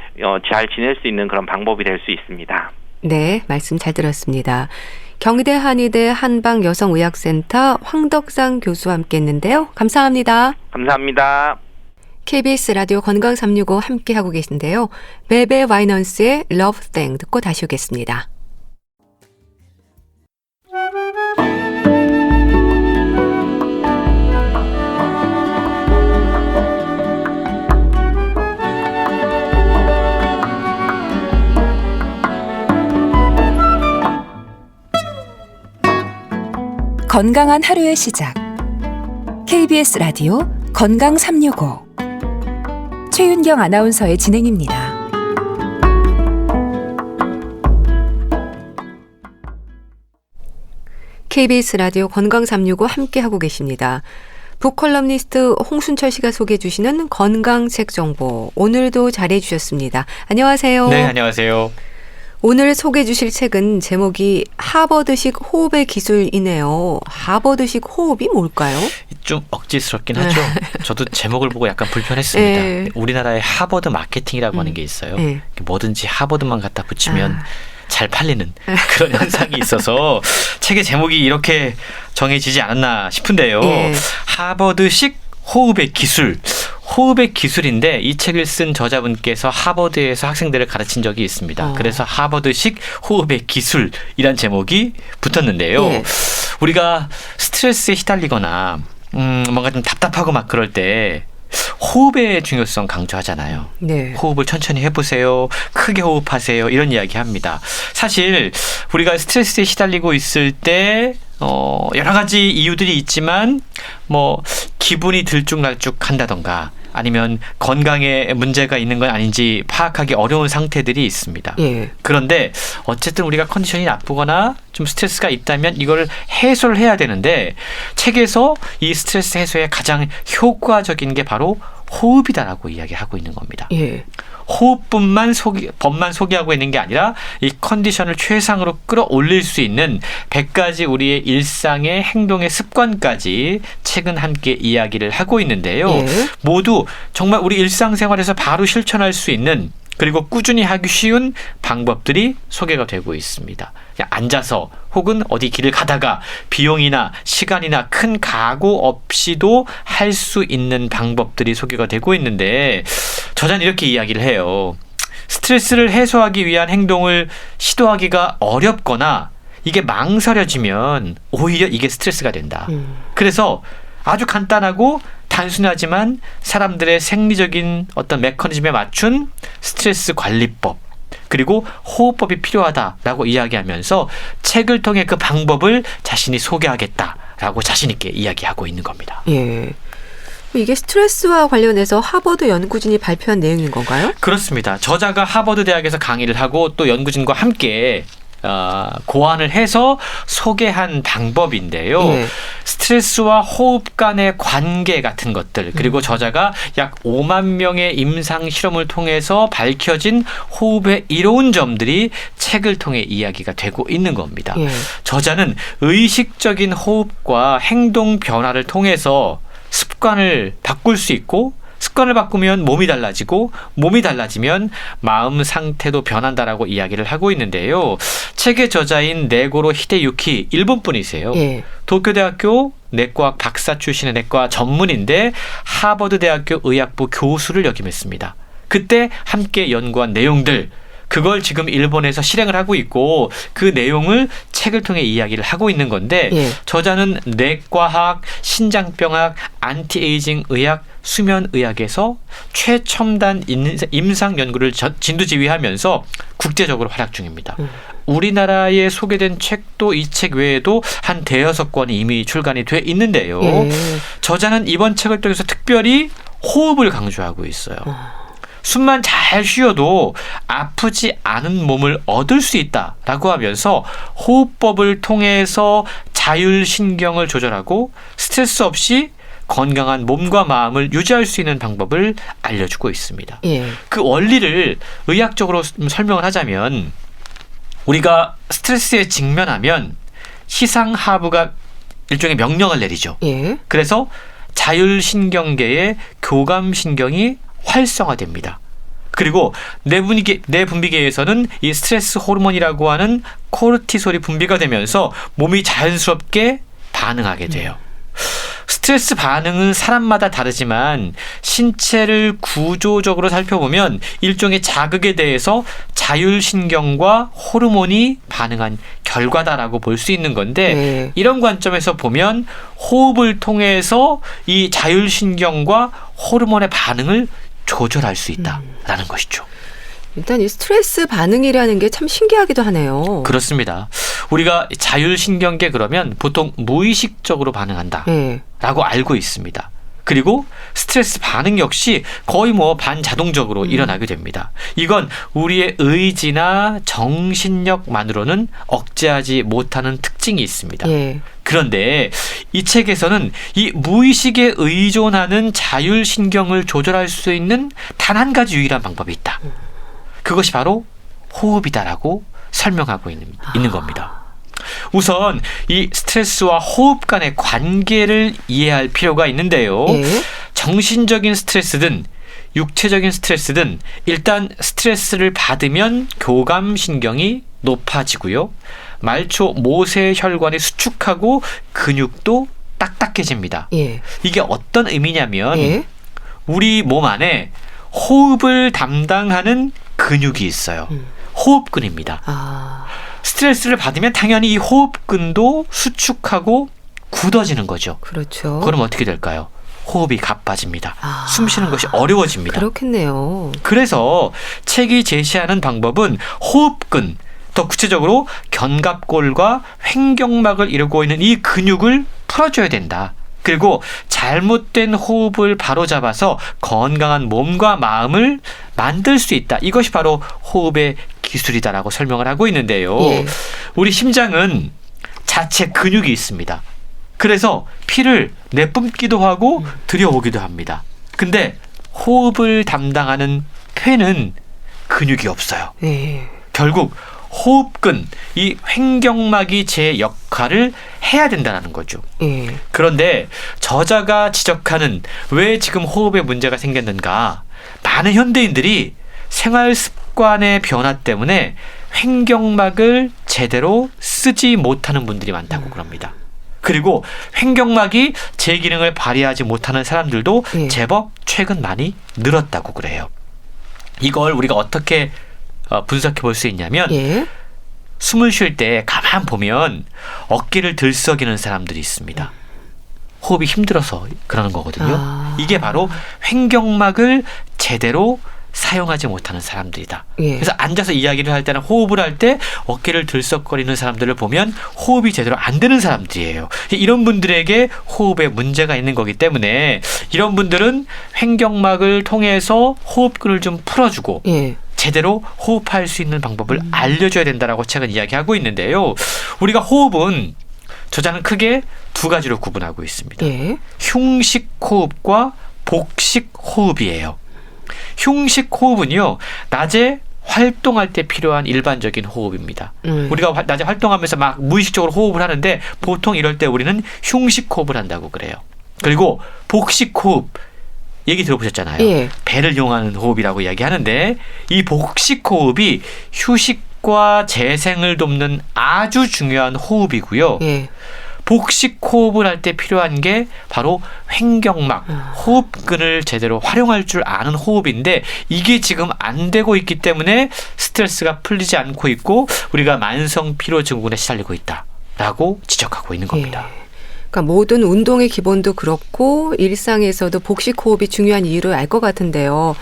Speaker 2: 잘 지낼 수 있는 그런 방법이 될 수 있습니다.
Speaker 1: 네, 말씀 잘 들었습니다. 경희대 한의대 한방여성의학센터 황덕상 교수와 함께했는데요. 감사합니다.
Speaker 2: 감사합니다.
Speaker 1: KBS 라디오 건강 365 함께하고 계신데요. 베베 와이넌스의 Love Thing 듣고 다시 오겠습니다.
Speaker 3: 건강한 하루의 시작. KBS 라디오 건강 365 최윤경 아나운서의 진행입니다.
Speaker 1: KBS 라디오 건강 365 함께하고 계십니다. 북컬럼니스트 홍순철 씨가 소개해 주시는 건강책 정보 오늘도 잘해 주셨습니다. 안녕하세요.
Speaker 4: 네, 안녕하세요.
Speaker 1: 오늘 소개해 주실 책은 제목이 하버드식 호흡의 기술이네요. 하버드식 호흡이 뭘까요?
Speaker 4: 좀 억지스럽긴 하죠. 저도 제목을 보고 약간 불편했습니다.
Speaker 1: 네.
Speaker 4: 우리나라에 하버드 마케팅이라고 하는 게 있어요.
Speaker 1: 네.
Speaker 4: 뭐든지 하버드만 갖다 붙이면 잘 팔리는 그런 현상이 있어서 책의 제목이 이렇게 정해지지 않았나 싶은데요.
Speaker 1: 네.
Speaker 4: 하버드식 호흡의 기술. 호흡의 기술인데 이 책을 쓴 저자분께서 하버드에서 학생들을 가르친 적이 있습니다. 그래서 하버드식 호흡의 기술이란 제목이 붙었는데요.
Speaker 1: 네.
Speaker 4: 우리가 스트레스에 시달리거나 뭔가 좀 답답하고 막 그럴 때 호흡의 중요성 강조하잖아요.
Speaker 1: 네.
Speaker 4: 호흡을 천천히 해보세요. 크게 호흡하세요. 이런 이야기 합니다. 사실 우리가 스트레스에 시달리고 있을 때 여러 가지 이유들이 있지만 뭐 기분이 들쭉날쭉한다던가 아니면 건강에 문제가 있는 건 아닌지 파악하기 어려운 상태들이 있습니다.
Speaker 1: 예.
Speaker 4: 그런데 어쨌든 우리가 컨디션이 나쁘거나 좀 스트레스가 있다면 이걸 해소를 해야 되는데 책에서 이 스트레스 해소에 가장 효과적인 게 바로 호흡이다라고 이야기하고 있는 겁니다.
Speaker 1: 예.
Speaker 4: 호흡법만 소개하고 있는 게 아니라 이 컨디션을 최상으로 끌어올릴 수 있는 100가지 우리의 일상의 행동의 습관까지 책은 함께 이야기를 하고 있는데요.
Speaker 1: 예.
Speaker 4: 모두 정말 우리 일상생활에서 바로 실천할 수 있는 그리고 꾸준히 하기 쉬운 방법들이 소개가 되고 있습니다. 그냥 앉아서 혹은 어디 길을 가다가 비용이나 시간이나 큰 각오 없이도 할 수 있는 방법들이 소개가 되고 있는데 저자는 이렇게 이야기를 해요. 스트레스를 해소하기 위한 행동을 시도하기가 어렵거나 이게 망설여지면 오히려 이게 스트레스가 된다. 그래서 아주 간단하고 단순하지만 사람들의 생리적인 어떤 메커니즘에 맞춘 스트레스 관리법 그리고 호흡법이 필요하다라고 이야기하면서 책을 통해 그 방법을 자신이 소개하겠다라고 자신 있게 이야기하고 있는 겁니다.
Speaker 1: 예. 이게 스트레스와 관련해서 하버드 연구진이 발표한 내용인 건가요?
Speaker 4: 그렇습니다. 저자가 하버드 대학에서 강의를 하고 또 연구진과 함께 고안을 해서 소개한 방법인데요.
Speaker 1: 예.
Speaker 4: 스트레스와 호흡 간의 관계 같은 것들 그리고 저자가 약 5만 명의 임상 실험을 통해서 밝혀진 호흡의 이로운 점들이 책을 통해 이야기가 되고 있는 겁니다.
Speaker 1: 예.
Speaker 4: 저자는 의식적인 호흡과 행동 변화를 통해서 습관을 바꿀 수 있고 습관을 바꾸면 몸이 달라지고 몸이 달라지면 마음 상태도 변한다라고 이야기를 하고 있는데요. 책의 저자인 네고로 히데유키 일본 분이세요.
Speaker 1: 예.
Speaker 4: 도쿄대학교 내과학 박사 출신의 내과 전문인데 하버드 대학교 의학부 교수를 역임했습니다. 그때 함께 연구한 내용들 그걸 지금 일본에서 실행을 하고 있고 그 내용을 책을 통해 이야기를 하고 있는 건데
Speaker 1: 예.
Speaker 4: 저자는 내과학, 신장병학, 안티에이징 의학, 수면의학에서 최첨단 임상 연구를 진두지휘하면서 국제적으로 활약 중입니다. 우리나라에 소개된 책도 이 책 외에도 한 대여섯 권이 이미 출간이 돼 있는데요.
Speaker 1: 예.
Speaker 4: 저자는 이번 책을 통해서 특별히 호흡을 강조하고 있어요. 숨만 잘 쉬어도 아프지 않은 몸을 얻을 수 있다라고 하면서 호흡법을 통해서 자율신경을 조절하고 스트레스 없이 건강한 몸과 마음을 유지할 수 있는 방법을 알려주고 있습니다.
Speaker 1: 예.
Speaker 4: 그 원리를 의학적으로 설명을 하자면 우리가 스트레스에 직면하면 시상하부가 일종의 명령을 내리죠.
Speaker 1: 예.
Speaker 4: 그래서 자율신경계의 교감신경이 활성화됩니다. 그리고 뇌분비계에서는 이 스트레스 호르몬이라고 하는 코르티솔이 분비가 되면서 몸이 자연스럽게 반응하게 돼요. 스트레스 반응은 사람마다 다르지만 신체를 구조적으로 살펴보면 일종의 자극에 대해서 자율신경과 호르몬이 반응한 결과다라고 볼 수 있는 건데
Speaker 1: 네.
Speaker 4: 이런 관점에서 보면 호흡을 통해서 이 자율신경과 호르몬의 반응을 조절할 수 있다라는 것이죠.
Speaker 1: 일단 이 스트레스 반응이라는 게 참 신기하기도 하네요.
Speaker 4: 그렇습니다. 우리가 자율신경계 그러면 보통 무의식적으로 반응한다.
Speaker 1: 예.
Speaker 4: 라고 알고 있습니다. 그리고 스트레스 반응 역시 거의 반자동적으로 일어나게 됩니다. 이건 우리의 의지나 정신력만으로는 억제하지 못하는 특징이 있습니다.
Speaker 1: 예.
Speaker 4: 그런데 이 책에서는 이 무의식에 의존하는 자율신경을 조절할 수 있는 단 한 가지 유일한 방법이 있다. 그것이 바로 호흡이다라고 설명하고 있는 겁니다. 우선 이 스트레스와 호흡 간의 관계를 이해할 필요가 있는데요.
Speaker 1: 예.
Speaker 4: 정신적인 스트레스든 육체적인 스트레스든 일단 스트레스를 받으면 교감신경이 높아지고요. 말초 모세혈관이 수축하고 근육도 딱딱해집니다.
Speaker 1: 예.
Speaker 4: 이게 어떤 의미냐면
Speaker 1: 예.
Speaker 4: 우리 몸 안에 호흡을 담당하는 근육이 있어요. 호흡근입니다.
Speaker 1: 아.
Speaker 4: 스트레스를 받으면 당연히 이 호흡근도 수축하고 굳어지는 거죠.
Speaker 1: 그렇죠.
Speaker 4: 그럼 어떻게 될까요? 호흡이 가빠집니다.
Speaker 1: 아.
Speaker 4: 숨 쉬는 것이 어려워집니다.
Speaker 1: 그렇겠네요.
Speaker 4: 그래서 책이 제시하는 방법은 호흡근, 더 구체적으로 견갑골과 횡격막을 이루고 있는 이 근육을 풀어줘야 된다. 그리고 잘못된 호흡을 바로잡아서 건강한 몸과 마음을 만들 수 있다. 이것이 바로 호흡의 기술이다라고 설명을 하고 있는데요.
Speaker 1: 예.
Speaker 4: 우리 심장은 자체 근육이 있습니다. 그래서 피를 내뿜기도 하고 들여오기도 합니다. 근데 호흡을 담당하는 폐는 근육이 없어요.
Speaker 1: 예.
Speaker 4: 결국 호흡근, 이 횡격막이 제 역할을 해야 된다는 거죠.
Speaker 1: 예.
Speaker 4: 그런데 저자가 지적하는 왜 지금 호흡에 문제가 생겼는가? 많은 현대인들이 생활 습관의 변화 때문에 횡격막을 제대로 쓰지 못하는 분들이 많다고 그럽니다. 그리고 횡격막이 제 기능을 발휘하지 못하는 사람들도
Speaker 1: 예.
Speaker 4: 제법 최근 많이 늘었다고 그래요. 이걸 우리가 어떻게 분석해 볼 수 있냐면
Speaker 1: 예.
Speaker 4: 숨을 쉴 때 가만 보면 어깨를 들썩이는 사람들이 있습니다. 호흡이 힘들어서 그러는 거거든요.
Speaker 1: 아.
Speaker 4: 이게 바로 횡격막을 제대로 사용하지 못하는 사람들이다.
Speaker 1: 예.
Speaker 4: 그래서 앉아서 이야기를 할 때나 호흡을 할 때 어깨를 들썩거리는 사람들을 보면 호흡이 제대로 안 되는 사람들이에요. 이런 분들에게 호흡에 문제가 있는 거기 때문에 이런 분들은 횡격막을 통해서 호흡근을 좀 풀어주고
Speaker 1: 예.
Speaker 4: 제대로 호흡할 수 있는 방법을 알려줘야 된다라고 책은 이야기하고 있는데요. 우리가 호흡은 저자는 크게 두 가지로 구분하고 있습니다.
Speaker 1: 예.
Speaker 4: 흉식 호흡과 복식 호흡이에요. 흉식 호흡은요, 낮에 활동할 때 필요한 일반적인 호흡입니다. 우리가 낮에 활동하면서 막 무의식적으로 호흡을 하는데 보통 이럴 때 우리는 흉식 호흡을 한다고 그래요. 그리고 복식 호흡, 얘기 들어보셨잖아요.
Speaker 1: 예.
Speaker 4: 배를 이용하는 호흡이라고 이야기하는데 이 복식 호흡이 휴식과 재생을 돕는 아주 중요한 호흡이고요.
Speaker 1: 예.
Speaker 4: 복식 호흡을 할 때 필요한 게 바로 횡격막, 호흡근을 제대로 활용할 줄 아는 호흡인데 이게 지금 안 되고 있기 때문에 스트레스가 풀리지 않고 있고 우리가 만성 피로 증후군에 시달리고 있다라고 지적하고 있는 겁니다.
Speaker 1: 예. 그러니까 모든 운동의 기본도 그렇고 일상에서도 복식 호흡이 중요한 이유를 알 것 같은데요.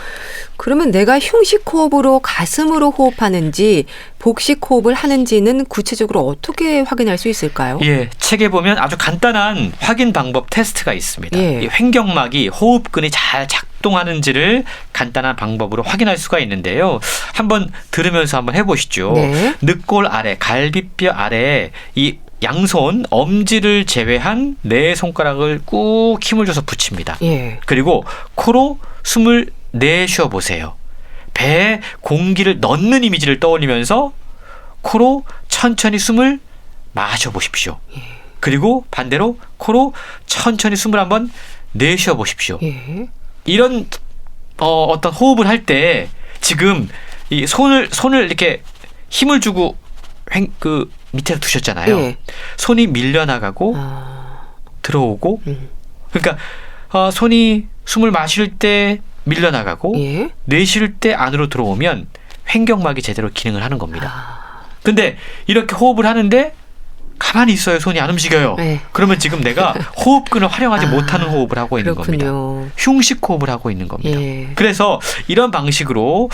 Speaker 1: 그러면 내가 흉식 호흡으로 가슴으로 호흡하는지 복식 호흡을 하는지는 구체적으로 어떻게 확인할 수 있을까요?
Speaker 4: 예, 책에 보면 아주 간단한 확인 방법 테스트가 있습니다.
Speaker 1: 예.
Speaker 4: 이 횡격막이 호흡근이 잘 작동하는지를 간단한 방법으로 확인할 수가 있는데요. 한번 들으면서 한번 해보시죠.
Speaker 1: 네.
Speaker 4: 늑골 아래, 갈비뼈 아래에 이 양손, 엄지를 제외한 네 손가락을 꾹 힘을 줘서 붙입니다.
Speaker 1: 예.
Speaker 4: 그리고 코로 숨을 내쉬어 보세요. 배에 공기를 넣는 이미지를 떠올리면서 코로 천천히 숨을 마셔 보십시오. 그리고 반대로 코로 천천히 숨을 한번 내쉬어 보십시오.
Speaker 1: 예.
Speaker 4: 이런 어떤 호흡을 할 때 지금 이 손을 이렇게 힘을 주고 그 밑에 두셨잖아요.
Speaker 1: 예.
Speaker 4: 손이 밀려나가고 들어오고 그러니까 손이 숨을 마실 때 밀려나가고
Speaker 1: 예.
Speaker 4: 내쉴 때 안으로 들어오면 횡격막이 제대로 기능을 하는 겁니다. 근데 이렇게 호흡을 하는데 가만히 있어요. 손이 안 움직여요.
Speaker 1: 네.
Speaker 4: 그러면 지금 내가 호흡근을 활용하지 못하는 호흡을 하고 있는 겁니다.
Speaker 1: 그렇군요.
Speaker 4: 흉식 호흡을 하고 있는 겁니다.
Speaker 1: 예.
Speaker 4: 그래서 이런 방식으로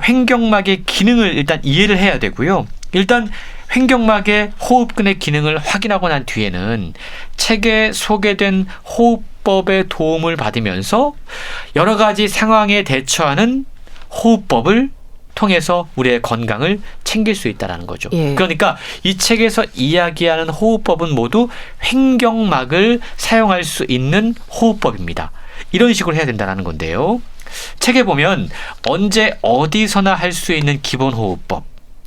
Speaker 4: 횡격막의 기능을 일단 이해를 해야 되고요. 일단 횡격막의 호흡근의 기능을 확인하고 난 뒤에는 책에 소개된 호흡법의 도움을 받으면서 여러 가지 상황에 대처하는 호흡법을 통해서 우리의 건강을 챙길 수 있다는 거죠.
Speaker 1: 예.
Speaker 4: 그러니까 이 책에서 이야기하는 호흡법은 모두 횡격막을 사용할 수 있는 호흡법입니다. 이런 식으로 해야 된다는 건데요. 책에 보면 언제 어디서나 할 수 있는 기본 호흡법,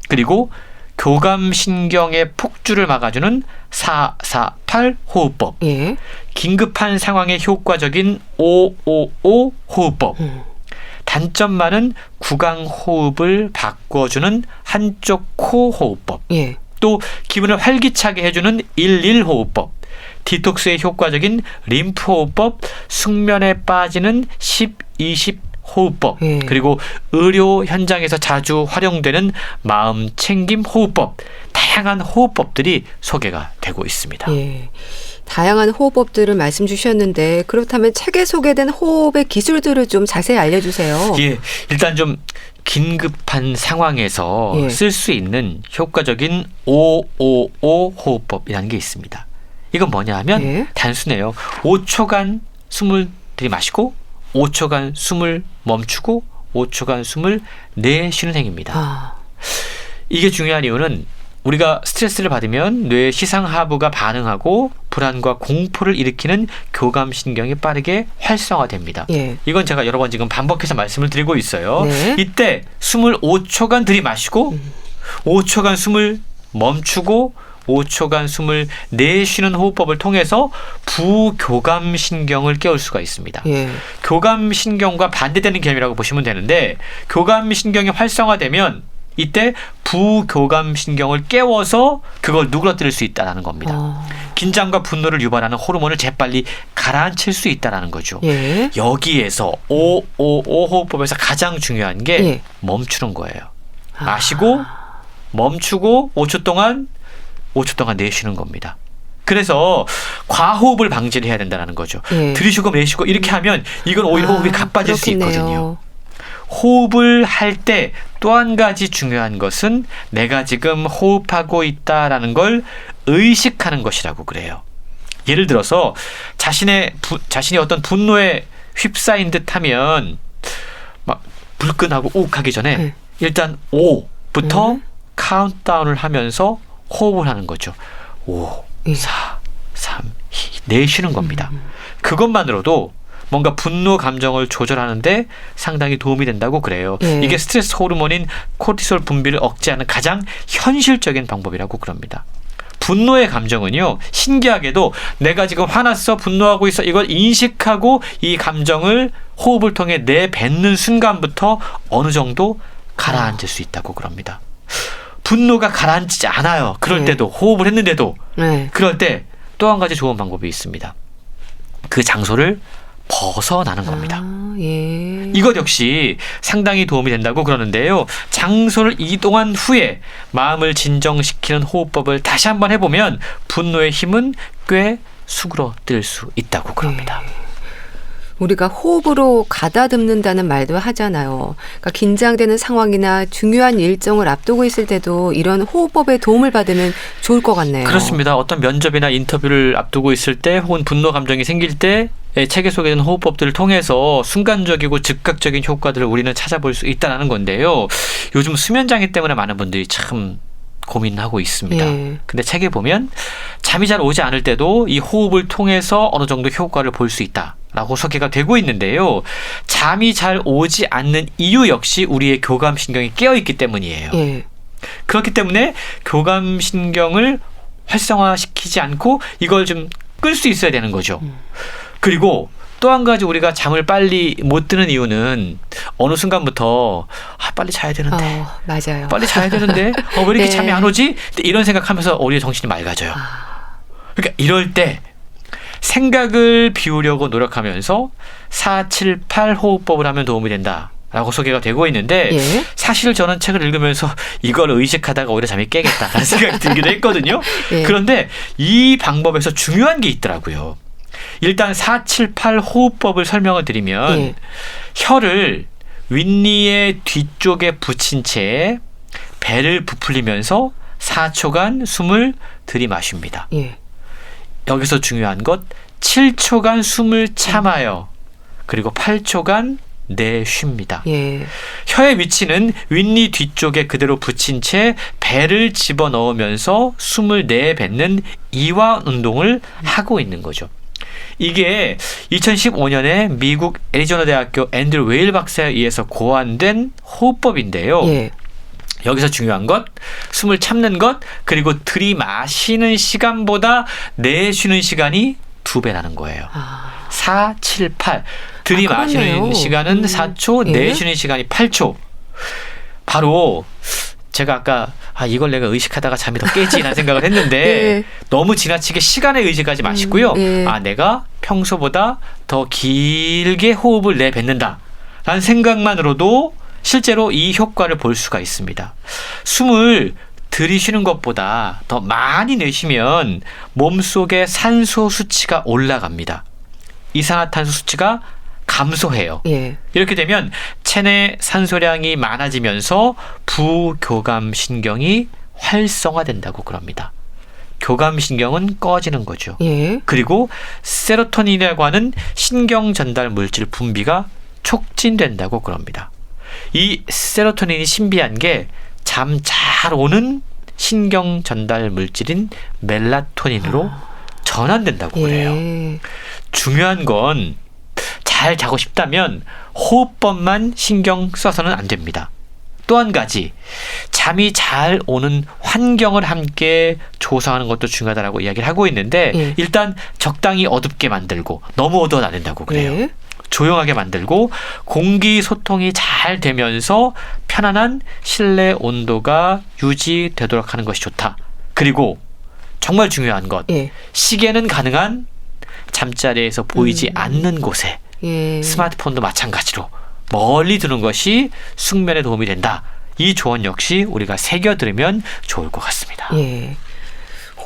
Speaker 4: 그리고 교감신경의 폭주를 막아주는 448 호흡법,
Speaker 1: 예.
Speaker 4: 긴급한 상황에 효과적인 555 호흡법, 단점 많은 구강 호흡을 바꿔주는 한쪽 코 호흡법,
Speaker 1: 예.
Speaker 4: 또 기분을 활기차게 해주는 11 호흡법, 디톡스에 효과적인 림프 호흡법, 숙면에 빠지는 10, 20 호흡법,
Speaker 1: 예.
Speaker 4: 그리고 의료 현장에서 자주 활용되는 마음 챙김 호흡법, 다양한 호흡법들이 소개가 되고 있습니다.
Speaker 1: 예. 다양한 호흡법들을 말씀 주셨는데 그렇다면 책에 소개된 호흡의 기술들을 좀 자세히 알려주세요.
Speaker 4: 예, 일단 좀 긴급한 상황에서
Speaker 1: 예.
Speaker 4: 쓸 수 있는 효과적인 555 호흡법이라는 게 있습니다. 이건 뭐냐 하면
Speaker 1: 예.
Speaker 4: 단순해요. 5초간 숨을 들이마시고 5초간 숨을 멈추고 5초간 숨을 내쉬는 행위입니다.
Speaker 1: 아,
Speaker 4: 이게 중요한 이유는 우리가 스트레스를 받으면 뇌의 시상하부가 반응하고 불안과 공포를 일으키는 교감신경이 빠르게 활성화됩니다.
Speaker 1: 예.
Speaker 4: 이건 제가 여러 번 지금 반복해서 말씀을 드리고 있어요.
Speaker 1: 네.
Speaker 4: 이때 숨을 5초간 들이마시고 5초간 숨을 멈추고 5초간 숨을 내쉬는 호흡법을 통해서 부교감신경을 깨울 수가 있습니다.
Speaker 1: 예.
Speaker 4: 교감신경과 반대되는 개념이라고 보시면 되는데, 교감신경이 활성화되면 이때 부교감신경을 깨워서 그걸 누그러뜨릴 수 있다는 겁니다. 긴장과 분노를 유발하는 호르몬을 재빨리 가라앉힐 수 있다는 거죠.
Speaker 1: 예.
Speaker 4: 여기에서 555 호흡법에서 가장 중요한 게
Speaker 1: 예.
Speaker 4: 멈추는 거예요. 마시고 멈추고 5초 동안 내쉬는 겁니다. 그래서 과호흡을 방지를 해야 된다는 거죠.
Speaker 1: 예.
Speaker 4: 들이쉬고 내쉬고 이렇게 하면 이건 오히려 호흡이 가빠질 수
Speaker 1: 그렇겠네요.
Speaker 4: 있거든요. 호흡을 할 때 또 한 가지 중요한 것은 내가 지금 호흡하고 있다라는 걸 의식하는 것이라고 그래요. 예를 들어서 자신이 어떤 분노에 휩싸인 듯 하면 막 불끈하고 욱하기 전에
Speaker 1: 네.
Speaker 4: 일단 5부터 카운트다운을 하면서 호흡을 하는 거죠. 5,
Speaker 1: 예.
Speaker 4: 4, 3, 2 내쉬는 겁니다. 그것만으로도 뭔가 분노 감정을 조절하는데 상당히 도움이 된다고 그래요.
Speaker 1: 예.
Speaker 4: 이게 스트레스 호르몬인 코르티솔 분비를 억제하는 가장 현실적인 방법이라고 그럽니다. 분노의 감정은요, 신기하게도 내가 지금 화났어, 분노하고 있어, 이걸 인식하고 이 감정을 호흡을 통해 내뱉는 순간부터 어느 정도 가라앉을 수 있다고 그럽니다. 분노가 가라앉지 않아요. 그럴
Speaker 1: 네.
Speaker 4: 때도, 호흡을 했는데도.
Speaker 1: 네.
Speaker 4: 그럴 때 또 한 가지 좋은 방법이 있습니다. 그 장소를 벗어나는 겁니다.
Speaker 1: 아, 예.
Speaker 4: 이것 역시 상당히 도움이 된다고 그러는데요. 장소를 이동한 후에 마음을 진정시키는 호흡법을 다시 한번 해보면 분노의 힘은 꽤 수그러들 수 있다고 그럽니다.
Speaker 1: 우리가 호흡으로 가다듬는다는 말도 하잖아요. 그러니까 긴장되는 상황이나 중요한 일정을 앞두고 있을 때도 이런 호흡법의 도움을 받으면 좋을 것 같네요.
Speaker 4: 그렇습니다. 어떤 면접이나 인터뷰를 앞두고 있을 때 혹은 분노 감정이 생길 때 책에 소개된 호흡법들을 통해서 순간적이고 즉각적인 효과들을 우리는 찾아볼 수 있다는 건데요. 요즘 수면 장애 때문에 많은 분들이 참 고민하고 있습니다.
Speaker 1: 예.
Speaker 4: 근데 책에 보면 잠이 잘 오지 않을 때도 이 호흡을 통해서 어느 정도 효과를 볼 수 있다라고 소개가 되고 있는데요. 잠이 잘 오지 않는 이유 역시 우리의 교감신경이 깨어있기 때문이에요.
Speaker 1: 예.
Speaker 4: 그렇기 때문에 교감신경을 활성화시키지 않고 이걸 좀 끌 수 있어야 되는 거죠. 그리고 또 한 가지 우리가 잠을 빨리 못 드는 이유는 어느 순간부터 빨리 자야 되는데
Speaker 1: 맞아요.
Speaker 4: 빨리 자야 되는데 왜 이렇게
Speaker 1: 네.
Speaker 4: 잠이 안 오지? 이런 생각하면서 우리의 정신이 맑아져요. 그러니까 이럴 때 생각을 비우려고 노력하면서 478 호흡법을 하면 도움이 된다라고 소개가 되고 있는데
Speaker 1: 예.
Speaker 4: 사실 저는 책을 읽으면서 이걸 의식하다가 오히려 잠이 깨겠다라는 생각이 들기도 했거든요.
Speaker 1: 예.
Speaker 4: 그런데 이 방법에서 중요한 게 있더라고요. 일단 478 호흡법을 설명을 드리면
Speaker 1: 예.
Speaker 4: 혀를 윗니의 뒤쪽에 붙인 채 배를 부풀리면서 4초간 숨을 들이마십니다.
Speaker 1: 예.
Speaker 4: 여기서 중요한 것 7초간 숨을 참아요. 그리고 8초간 내쉽니다.
Speaker 1: 예.
Speaker 4: 혀의 위치는 윗니 뒤쪽에 그대로 붙인 채 배를 집어넣으면서 숨을 내뱉는 이완 운동을 하고 있는 거죠. 이게 2015년에 미국 애리조나 대학교 앤드류 웨일 박사에 의해서 고안된 호흡법인데요.
Speaker 1: 예.
Speaker 4: 여기서 중요한 것, 숨을 참는 것, 그리고 들이마시는 시간보다 내쉬는 시간이 2배라는 거예요. 4, 7, 8. 들이마시는
Speaker 1: 그렇네요.
Speaker 4: 시간은 4초,
Speaker 1: 예.
Speaker 4: 내쉬는 시간이 8초. 바로 제가 아까 이걸 내가 의식하다가 잠이 더 깨지라는 생각을 했는데
Speaker 1: 예.
Speaker 4: 너무 지나치게 시간에 의식하지 마시고요.
Speaker 1: 예.
Speaker 4: 내가 평소보다 더 길게 호흡을 내뱉는다 라는 생각만으로도 실제로 이 효과를 볼 수가 있습니다. 숨을 들이쉬는 것보다 더 많이 내쉬면 몸속의 산소 수치가 올라갑니다. 이산화탄소 수치가 감소해요.
Speaker 1: 예.
Speaker 4: 이렇게 되면 체내 산소량이 많아지면서 부교감신경이 활성화된다고 그럽니다. 교감신경은 꺼지는 거죠.
Speaker 1: 예.
Speaker 4: 그리고 세로토닌이라고 하는 신경 전달 물질 분비가 촉진된다고 그럽니다. 이 세로토닌이 신비한 게 잠 잘 오는 신경 전달 물질인 멜라토닌으로 전환된다고 그래요.
Speaker 1: 예.
Speaker 4: 중요한 건 잘 자고 싶다면 호흡법만 신경 써서는 안 됩니다. 또 한 가지, 잠이 잘 오는 환경을 함께 조성하는 것도 중요하다고 이야기를 하고 있는데
Speaker 1: 예.
Speaker 4: 일단 적당히 어둡게 만들고 너무 어두워도 안 된다고 그래요.
Speaker 1: 예.
Speaker 4: 조용하게 만들고 공기 소통이 잘 되면서 편안한 실내 온도가 유지되도록 하는 것이 좋다. 그리고 정말 중요한 것,
Speaker 1: 예.
Speaker 4: 시계는 가능한 잠자리에서 보이지 않는 곳에
Speaker 1: 예.
Speaker 4: 스마트폰도 마찬가지로 멀리 두는 것이 숙면에 도움이 된다. 이 조언 역시 우리가 새겨들으면 좋을 것 같습니다.
Speaker 1: 예.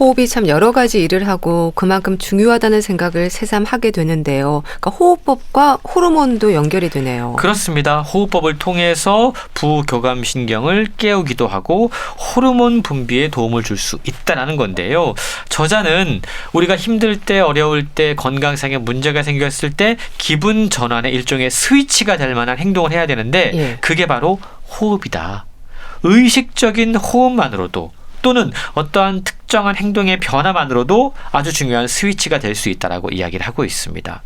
Speaker 1: 호흡이 참 여러 가지 일을 하고 그만큼 중요하다는 생각을 새삼 하게 되는데요. 그러니까 호흡법과 호르몬도 연결이 되네요.
Speaker 4: 그렇습니다. 호흡법을 통해서 부교감신경을 깨우기도 하고 호르몬 분비에 도움을 줄 수 있다는 건데요. 저자는 우리가 힘들 때, 어려울 때, 건강상의 문제가 생겼을 때 기분 전환의 일종의 스위치가 될 만한 행동을 해야 되는데
Speaker 1: 예.
Speaker 4: 그게 바로 호흡이다. 의식적인 호흡만으로도 또는 어떠한 특정한 행동의 변화만으로도 아주 중요한 스위치가 될 수 있다라고 이야기를 하고 있습니다.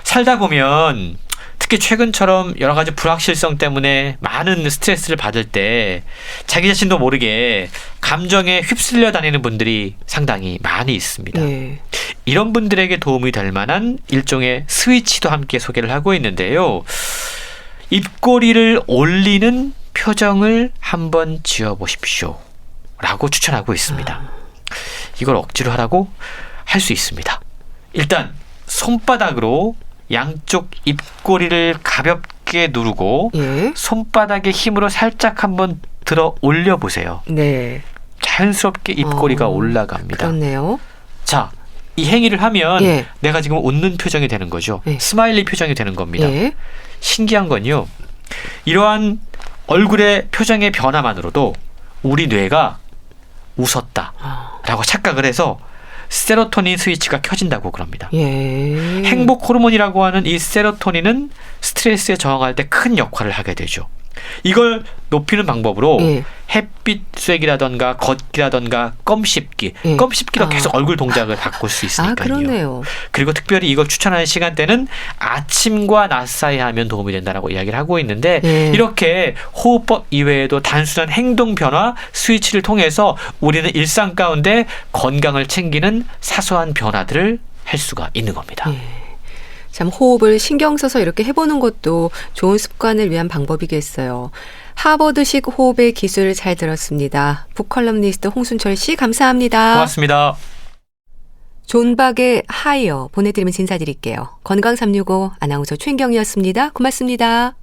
Speaker 4: 살다 보면 특히 최근처럼 여러 가지 불확실성 때문에 많은 스트레스를 받을 때 자기 자신도 모르게 감정에 휩쓸려 다니는 분들이 상당히 많이 있습니다.
Speaker 1: 예.
Speaker 4: 이런 분들에게 도움이 될 만한 일종의 스위치도 함께 소개를 하고 있는데요. 입꼬리를 올리는 표정을 한번 지어보십시오. 라고 추천하고 있습니다. 이걸 억지로 하라고 할 수 있습니다. 일단 손바닥으로 양쪽 입꼬리를 가볍게 누르고
Speaker 1: 예.
Speaker 4: 손바닥의 힘으로 살짝 한번 들어 올려보세요.
Speaker 1: 네.
Speaker 4: 자연스럽게 입꼬리가 올라갑니다.
Speaker 1: 그렇네요.
Speaker 4: 자, 이 행위를 하면
Speaker 1: 예.
Speaker 4: 내가 지금 웃는 표정이 되는 거죠.
Speaker 1: 예.
Speaker 4: 스마일리 표정이 되는 겁니다.
Speaker 1: 예.
Speaker 4: 신기한 건요. 이러한 얼굴의 표정의 변화만으로도 우리 뇌가 웃었다 라고 착각을 해서 세로토닌 스위치가 켜진다고 그럽니다.
Speaker 1: 예.
Speaker 4: 행복 호르몬이라고 하는 이 세로토닌은 스트레스에 저항할 때 큰 역할을 하게 되죠. 이걸 높이는 방법으로
Speaker 1: 예.
Speaker 4: 햇빛 쐐기라던가 걷기라던가 껌 씹기.
Speaker 1: 예.
Speaker 4: 껌 씹기로
Speaker 1: 아.
Speaker 4: 계속 얼굴 동작을 바꿀 수 있으니까요.
Speaker 1: 그러네요.
Speaker 4: 그리고 특별히 이걸 추천하는 시간대는 아침과 낮 사이에 하면 도움이 된다라고 이야기를 하고 있는데
Speaker 1: 예.
Speaker 4: 이렇게 호흡법 이외에도 단순한 행동 변화 스위치를 통해서 우리는 일상 가운데 건강을 챙기는 사소한 변화들을 할 수가 있는 겁니다.
Speaker 1: 예. 참 호흡을 신경 써서 이렇게 해보는 것도 좋은 습관을 위한 방법이겠어요. 하버드식 호흡의 기술 잘 들었습니다. 북컬럼니스트 홍순철 씨 감사합니다.
Speaker 4: 고맙습니다.
Speaker 1: 존박의 하이어 보내드리면서 인사드릴게요. 건강365 아나운서 최인경이었습니다. 고맙습니다.